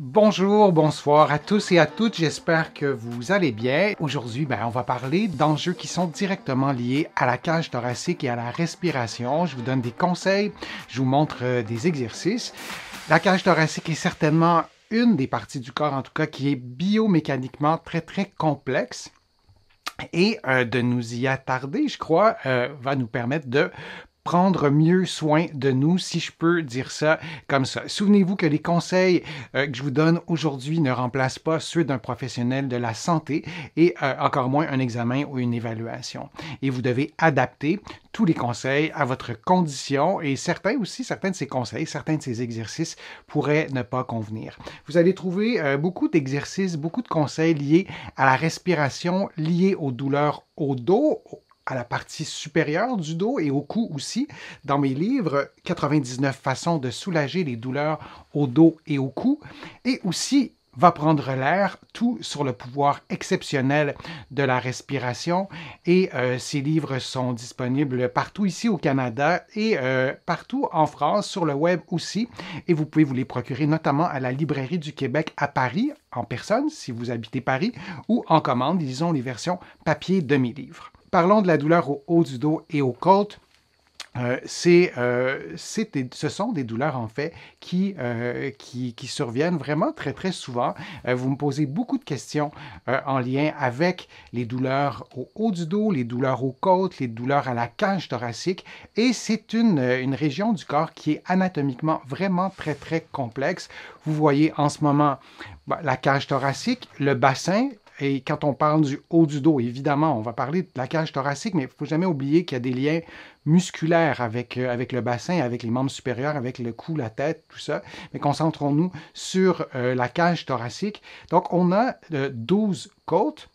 Bonjour, bonsoir à tous et à toutes, j'espère que vous allez bien. Aujourd'hui, on va parler d'enjeux qui sont directement liés à la cage thoracique et à la respiration. Je vous donne des conseils, je vous montre des exercices. La cage thoracique est certainement une des parties du corps, en tout cas, qui est biomécaniquement très complexe. Et de nous y attarder, je crois, va nous permettre de prendre mieux soin de nous, si je peux dire ça comme ça. Souvenez-vous que les conseils que je vous donne aujourd'hui ne remplacent pas ceux d'un professionnel de la santé et encore moins un examen ou une évaluation. Et vous devez adapter tous les conseils à votre condition et certains de ces conseils, certains de ces exercices pourraient ne pas convenir. Vous allez trouver beaucoup d'exercices, beaucoup de conseils liés à la respiration, liés aux douleurs au dos, à la partie supérieure du dos et au cou aussi. Dans mes livres, 99 façons de soulager les douleurs au dos et au cou. Et aussi, va prendre l'air, tout sur le pouvoir exceptionnel de la respiration. Et ces livres sont disponibles partout ici au Canada et partout en France, sur le web aussi. Et vous pouvez vous les procurer notamment à la Librairie du Québec à Paris, en personne, si vous habitez Paris, ou en commande, disons les versions papier de mes livres. Parlons de la douleur au haut du dos et aux côtes. Ce sont des douleurs, en fait, qui surviennent vraiment très souvent. Vous me posez beaucoup de questions en lien avec les douleurs au haut du dos, les douleurs aux côtes, les douleurs à la cage thoracique. Et c'est une région du corps qui est anatomiquement vraiment très complexe. Vous voyez en ce moment la cage thoracique, le bassin. Et quand on parle du haut du dos, évidemment, on va parler de la cage thoracique, mais il ne faut jamais oublier qu'il y a des liens musculaires avec le bassin, avec les membres supérieurs, avec le cou, la tête, tout ça. Mais concentrons-nous sur la cage thoracique. Donc, on a 12 côtes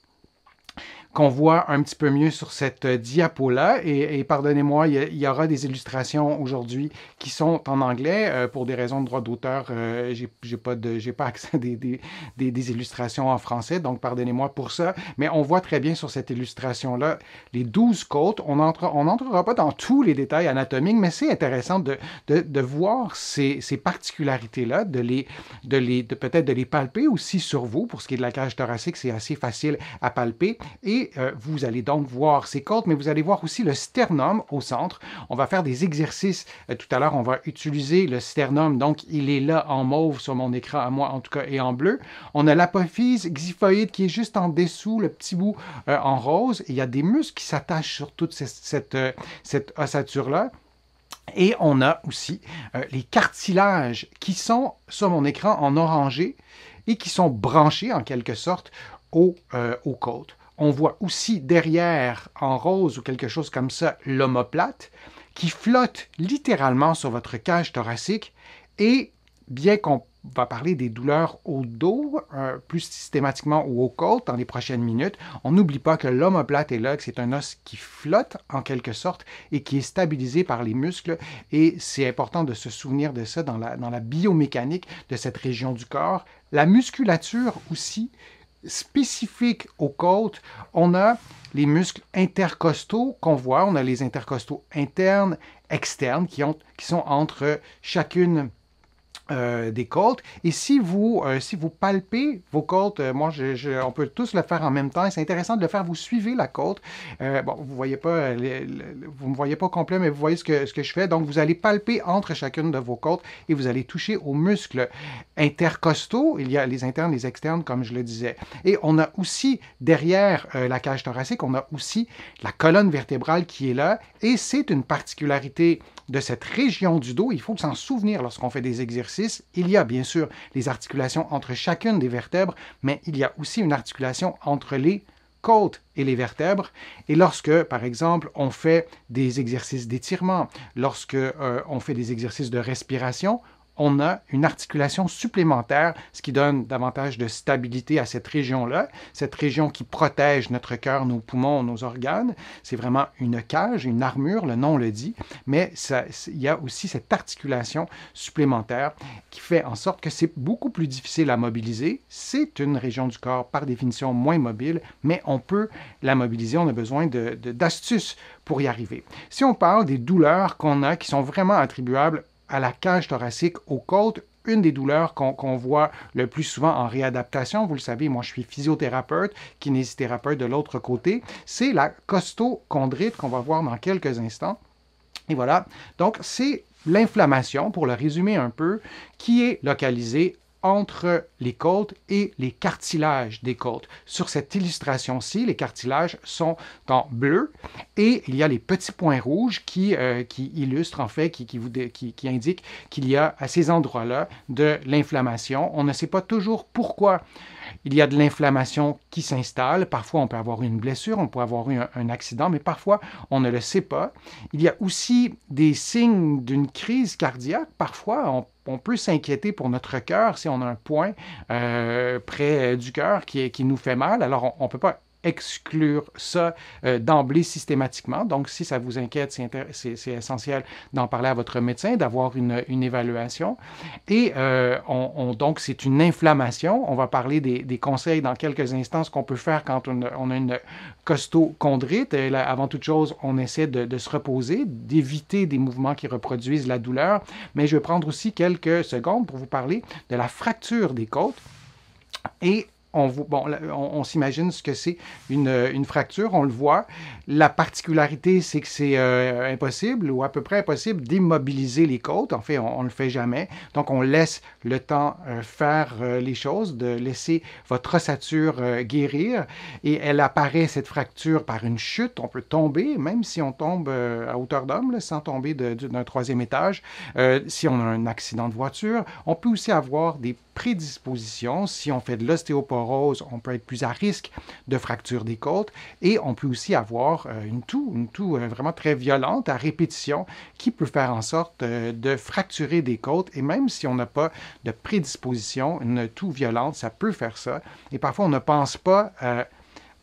qu'on voit un petit peu mieux sur cette diapo-là. Et pardonnez-moi, il y aura des illustrations aujourd'hui qui sont en anglais. Pour des raisons de droit d'auteur, j'ai pas accès à des illustrations en français, donc pardonnez-moi pour ça. Mais on voit très bien sur cette illustration-là les 12 côtes. On n'entrera pas dans tous les détails anatomiques, mais c'est intéressant de voir ces particularités-là, peut-être de les palper aussi sur vous. Pour ce qui est de la cage thoracique, c'est assez facile à palper. Et vous allez donc voir ces côtes, mais vous allez voir aussi le sternum au centre. On va faire des exercices. Tout à l'heure, on va utiliser le sternum. Donc, il est là en mauve sur mon écran, à moi en tout cas, et en bleu. On a l'apophyse xiphoïde qui est juste en dessous, le petit bout en rose. Et il y a des muscles qui s'attachent sur toute cette ossature-là. Et on a aussi les cartilages qui sont sur mon écran en orangé et qui sont branchés en quelque sorte aux côtes. On voit aussi derrière, en rose ou quelque chose comme ça, l'omoplate qui flotte littéralement sur votre cage thoracique. Et bien qu'on va parler des douleurs au dos, plus systématiquement ou aux côtes dans les prochaines minutes, on n'oublie pas que l'omoplate est là, que c'est un os qui flotte en quelque sorte et qui est stabilisé par les muscles. Et c'est important de se souvenir de ça dans la biomécanique de cette région du corps. La musculature aussi, spécifique aux côtes, on a les muscles intercostaux qu'on voit, on a les intercostaux internes, externes, qui sont entre chacune des côtes. Et si vous palpez vos côtes, on peut tous le faire en même temps. C'est intéressant de le faire. Vous suivez la côte. Vous voyez pas, vous me voyez pas complet, mais vous voyez ce que je fais. Donc, vous allez palper entre chacune de vos côtes et vous allez toucher aux muscles intercostaux. Il y a les internes, les externes, comme je le disais. Et on a aussi, derrière la cage thoracique, on a aussi la colonne vertébrale qui est là. Et c'est une particularité de cette région du dos. Il faut s'en souvenir lorsqu'on fait des exercices. Il y a bien sûr les articulations entre chacune des vertèbres, mais il y a aussi une articulation entre les côtes et les vertèbres. Et lorsque, par exemple, on fait des exercices d'étirement, lorsque on fait des exercices de respiration, on a une articulation supplémentaire, ce qui donne davantage de stabilité à cette région-là, cette région qui protège notre cœur, nos poumons, nos organes. C'est vraiment une cage, une armure, le nom le dit, mais il y a aussi cette articulation supplémentaire qui fait en sorte que c'est beaucoup plus difficile à mobiliser. C'est une région du corps par définition moins mobile, mais on peut la mobiliser, on a besoin d'astuces pour y arriver. Si on parle des douleurs qu'on a qui sont vraiment attribuables à la cage thoracique, aux côtes, une des douleurs qu'on voit le plus souvent en réadaptation. Vous le savez, moi je suis physiothérapeute, kinésithérapeute de l'autre côté. C'est la costochondrite qu'on va voir dans quelques instants. Et voilà, donc c'est l'inflammation, pour le résumer un peu, qui est localisée entre les côtes et les cartilages des côtes. Sur cette illustration-ci, les cartilages sont en bleu et il y a les petits points rouges qui illustrent, en fait, qui indiquent qu'il y a à ces endroits-là de l'inflammation. On ne sait pas toujours pourquoi il y a de l'inflammation qui s'installe. Parfois, on peut avoir une blessure, on peut avoir eu un accident, mais parfois, on ne le sait pas. Il y a aussi des signes d'une crise cardiaque. Parfois, on peut s'inquiéter pour notre cœur si on a un point près du cœur qui nous fait mal. Alors, on ne peut pas exclure ça d'emblée systématiquement. Donc, si ça vous inquiète, c'est essentiel d'en parler à votre médecin, d'avoir une évaluation. Et donc, c'est une inflammation. On va parler des conseils dans quelques instants, ce qu'on peut faire quand on a une costochondrite. Et là, avant toute chose, on essaie de se reposer, d'éviter des mouvements qui reproduisent la douleur. Mais je vais prendre aussi quelques secondes pour vous parler de la fracture des côtes. Et on s'imagine ce que c'est une fracture, on le voit. La particularité, c'est que c'est impossible ou à peu près impossible d'immobiliser les côtes. En fait, on ne le fait jamais. Donc, on laisse le temps faire les choses, de laisser votre ossature guérir. Et elle apparaît, cette fracture, par une chute. On peut tomber, même si on tombe à hauteur d'homme, sans tomber d'un troisième étage. Si on a un accident de voiture, on peut aussi avoir des prédispositions. Si on fait de l'ostéoporose, on peut être plus à risque de fracture des côtes et on peut aussi avoir une toux vraiment très violente à répétition qui peut faire en sorte de fracturer des côtes et même si on n'a pas de prédisposition, une toux violente, ça peut faire ça. Et parfois, on ne pense pas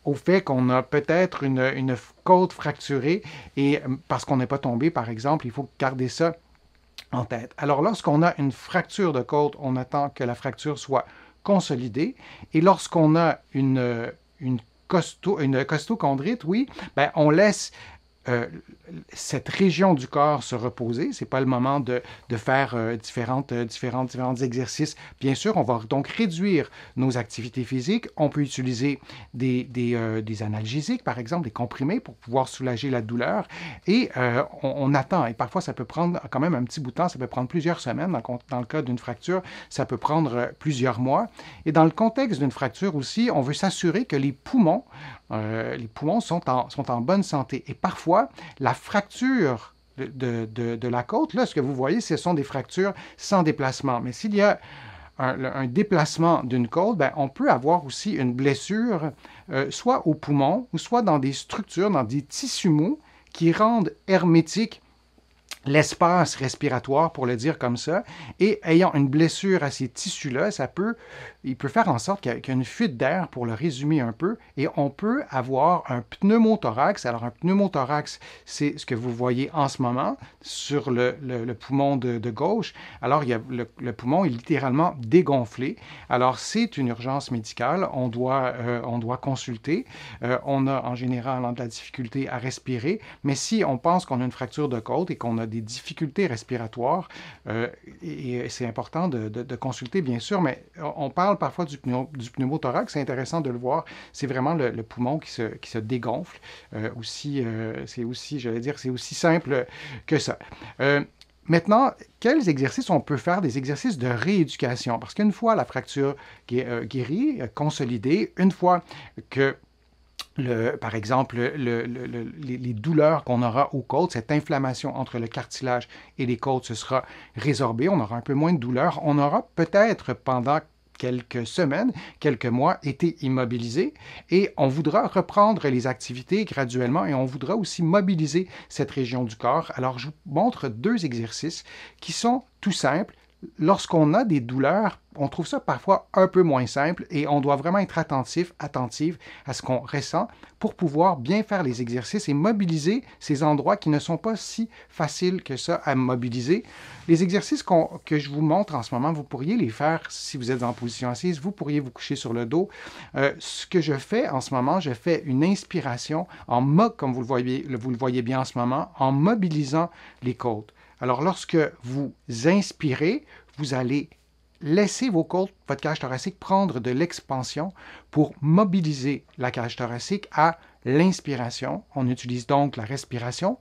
au fait qu'on a peut-être une côte fracturée et parce qu'on n'est pas tombé, par exemple, il faut garder ça en tête. Alors, lorsqu'on a une fracture de côte, on attend que la fracture soit consolidée. Et lorsqu'on a une costochondrite, oui, ben, on laisse cette région du corps se reposer. Ce n'est pas le moment de faire différents exercices. Bien sûr, on va donc réduire nos activités physiques. On peut utiliser des analgésiques, par exemple, des comprimés pour pouvoir soulager la douleur. Et on attend. Et parfois, ça peut prendre quand même un petit bout de temps. Ça peut prendre plusieurs semaines. Dans le cas d'une fracture, ça peut prendre plusieurs mois. Et dans le contexte d'une fracture aussi, on veut s'assurer que les poumons sont en bonne santé. Et parfois, la fracture de la côte, là, ce que vous voyez, ce sont des fractures sans déplacement. Mais s'il y a un déplacement d'une côte, ben, on peut avoir aussi une blessure, soit au poumon, ou soit dans des structures, dans des tissus mous qui rendent hermétique l'espace respiratoire, pour le dire comme ça, et ayant une blessure à ces tissus-là, il peut faire en sorte qu'il y a une fuite d'air, pour le résumer un peu, et on peut avoir un pneumothorax. Alors, un pneumothorax, c'est ce que vous voyez en ce moment sur le poumon de gauche. Alors, le poumon est littéralement dégonflé. Alors, c'est une urgence médicale. On doit consulter. On a en général de la difficulté à respirer, mais si on pense qu'on a une fracture de côte et qu'on a des difficultés respiratoires, et c'est important de consulter, bien sûr, mais on parle parfois du pneumothorax, c'est intéressant de le voir, c'est vraiment le poumon qui se dégonfle, c'est aussi simple que ça. Maintenant, quels exercices on peut faire? Des exercices de rééducation, parce qu'une fois la fracture guérie, consolidée, une fois que par exemple, les douleurs qu'on aura aux côtes, cette inflammation entre le cartilage et les côtes, ce sera résorbé, on aura un peu moins de douleur, on aura peut-être pendant quelques semaines, quelques mois, été immobilisé et on voudra reprendre les activités graduellement et on voudra aussi mobiliser cette région du corps. Alors, je vous montre deux exercices qui sont tout simples. Lorsqu'on a des douleurs, on trouve ça parfois un peu moins simple et on doit vraiment être attentive à ce qu'on ressent pour pouvoir bien faire les exercices et mobiliser ces endroits qui ne sont pas si faciles que ça à mobiliser. Les exercices que je vous montre en ce moment, vous pourriez les faire si vous êtes en position assise, vous pourriez vous coucher sur le dos. Ce que je fais en ce moment, je fais une inspiration comme vous le voyez bien en ce moment, en mobilisant les côtes. Alors, lorsque vous inspirez, vous allez laissez vos côtes, votre cage thoracique prendre de l'expansion pour mobiliser la cage thoracique à l'inspiration. On utilise donc la respiration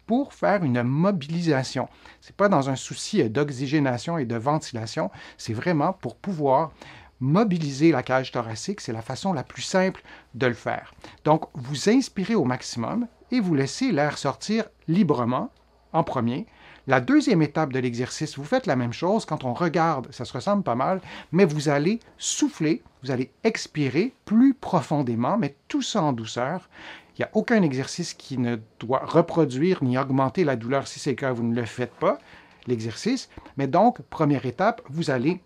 pour faire une mobilisation. Ce n'est pas dans un souci d'oxygénation et de ventilation, c'est vraiment pour pouvoir mobiliser la cage thoracique. C'est la façon la plus simple de le faire. Donc, vous inspirez au maximum et vous laissez l'air sortir librement en premier. La deuxième étape de l'exercice, vous faites la même chose. Quand on regarde, ça se ressemble pas mal, mais vous allez souffler, vous allez expirer plus profondément, mais tout ça en douceur. Il n'y a aucun exercice qui ne doit reproduire ni augmenter la douleur. Si c'est le cas, vous ne le faites pas, l'exercice. Mais donc, première étape, vous allez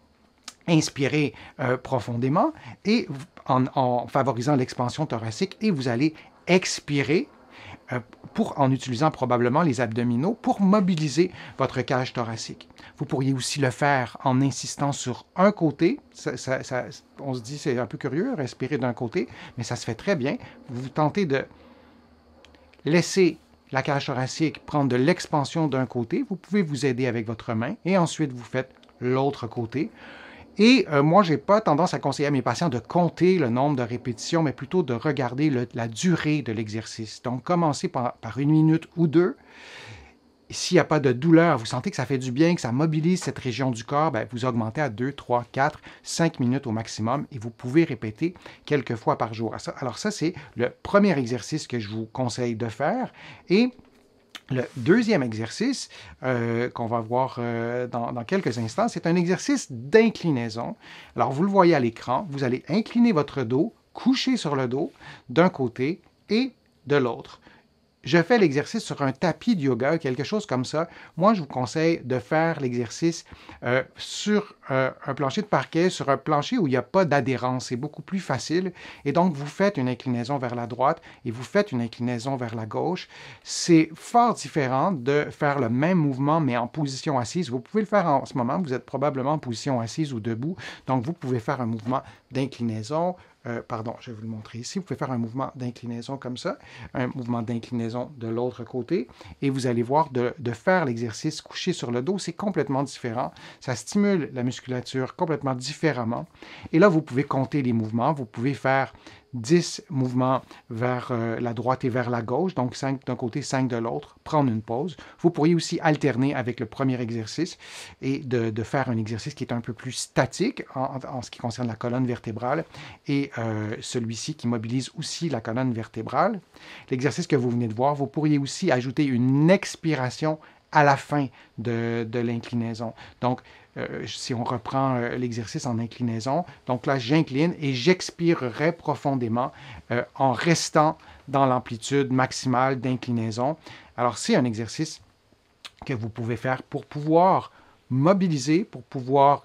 inspirer profondément et en favorisant l'expansion thoracique et vous allez expirer en utilisant probablement les abdominaux pour mobiliser votre cage thoracique. Vous pourriez aussi le faire en insistant sur un côté. On se dit c'est un peu curieux, respirer d'un côté, mais ça se fait très bien. Vous tentez de laisser la cage thoracique prendre de l'expansion d'un côté. Vous pouvez vous aider avec votre main et ensuite vous faites l'autre côté. Et moi, je n'ai pas tendance à conseiller à mes patients de compter le nombre de répétitions, mais plutôt de regarder la durée de l'exercice. Donc, commencez par 1 minute ou 2. S'il n'y a pas de douleur, vous sentez que ça fait du bien, que ça mobilise cette région du corps, bien, vous augmentez à 2, 3, 4, 5 minutes au maximum et vous pouvez répéter quelques fois par jour. Alors ça, c'est le premier exercice que je vous conseille de faire. Et le deuxième exercice qu'on va voir dans quelques instants, c'est un exercice d'inclinaison. Alors, vous le voyez à l'écran, vous allez incliner votre dos, coucher sur le dos d'un côté et de l'autre. Je fais l'exercice sur un tapis de yoga, quelque chose comme ça. Moi, je vous conseille de faire l'exercice sur un plancher de parquet, sur un plancher où il n'y a pas d'adhérence. C'est beaucoup plus facile. Et donc, vous faites une inclinaison vers la droite et vous faites une inclinaison vers la gauche. C'est fort différent de faire le même mouvement, mais en position assise. Vous pouvez le faire en ce moment. Vous êtes probablement en position assise ou debout. Donc, vous pouvez faire un mouvement d'inclinaison. Je vais vous le montrer ici. Vous pouvez faire un mouvement d'inclinaison comme ça, un mouvement d'inclinaison de l'autre côté, et vous allez voir de faire l'exercice couché sur le dos, c'est complètement différent. Ça stimule la musculature complètement différemment. Et là, vous pouvez compter les mouvements. Vous pouvez faire 10 mouvements vers la droite et vers la gauche, donc 5 d'un côté, 5 de l'autre, prendre une pause. Vous pourriez aussi alterner avec le premier exercice et de faire un exercice qui est un peu plus statique en ce qui concerne la colonne vertébrale et celui-ci qui mobilise aussi la colonne vertébrale. L'exercice que vous venez de voir, vous pourriez aussi ajouter une expiration à la fin de l'inclinaison. Donc, si on reprend l'exercice en inclinaison, donc là, j'incline et j'expirerai profondément en restant dans l'amplitude maximale d'inclinaison. Alors, c'est un exercice que vous pouvez faire pour pouvoir mobiliser, pour pouvoir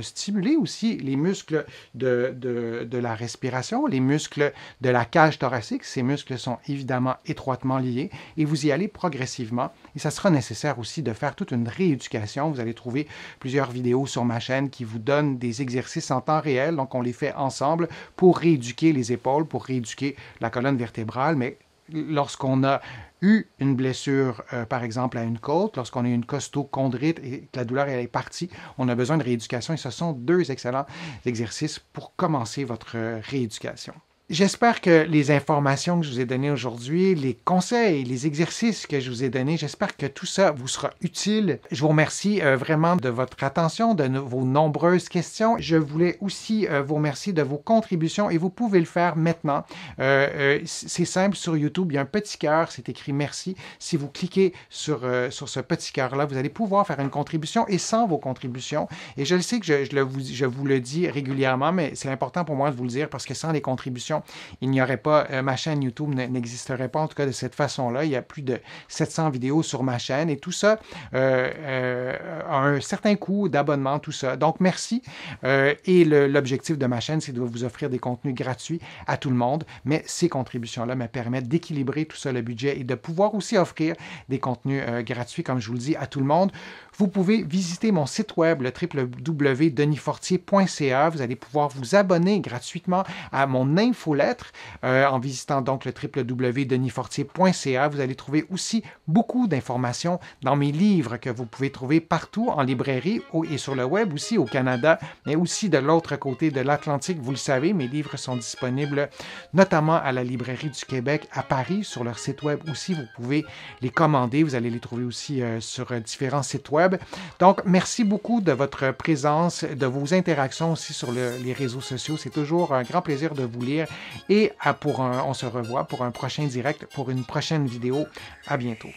stimuler aussi les muscles de la respiration, les muscles de la cage thoracique. Ces muscles sont évidemment étroitement liés et vous y allez progressivement. Et ça sera nécessaire aussi de faire toute une rééducation. Vous allez trouver plusieurs vidéos sur ma chaîne qui vous donnent des exercices en temps réel. Donc, on les fait ensemble pour rééduquer les épaules, pour rééduquer la colonne vertébrale, mais lorsqu'on a eu une blessure, par exemple, à une côte, lorsqu'on a eu une costochondrite et que la douleur elle est partie, on a besoin de rééducation et ce sont 2 excellents exercices pour commencer votre rééducation. J'espère que les informations que je vous ai données aujourd'hui, les conseils, les exercices que je vous ai donnés, j'espère que tout ça vous sera utile. Je vous remercie vraiment de votre attention, de vos nombreuses questions. Je voulais aussi vous remercier de vos contributions et vous pouvez le faire maintenant. C'est simple, sur YouTube, il y a un petit cœur, c'est écrit « Merci ». Si vous cliquez sur ce petit cœur-là, vous allez pouvoir faire une contribution et sans vos contributions. Et je le sais que je vous le dis régulièrement, mais c'est important pour moi de vous le dire parce que sans les contributions, il n'y aurait pas, ma chaîne YouTube n'existerait pas en tout cas de cette façon-là. Il y a plus de 700 vidéos sur ma chaîne et tout ça a un certain coût d'abonnement, tout ça. Donc, merci. Et l'objectif de ma chaîne, c'est de vous offrir des contenus gratuits à tout le monde, mais ces contributions-là me permettent d'équilibrer tout ça, le budget, et de pouvoir aussi offrir des contenus gratuits, comme je vous le dis, à tout le monde. vous pouvez visiter mon site web, le www.denisfortier.ca. Vous allez pouvoir vous abonner gratuitement à mon infolettre en visitant donc le www.denisfortier.ca. Vous allez trouver aussi beaucoup d'informations dans mes livres que vous pouvez trouver partout en librairie et sur le web aussi au Canada, mais aussi de l'autre côté de l'Atlantique. Vous le savez, mes livres sont disponibles notamment à la Librairie du Québec à Paris. Sur leur site web aussi, vous pouvez les commander. Vous allez les trouver aussi sur différents sites web. Donc, merci beaucoup de votre présence, de vos interactions aussi sur les réseaux sociaux. C'est toujours un grand plaisir de vous lire et on se revoit pour un prochain direct, pour une prochaine vidéo. À bientôt.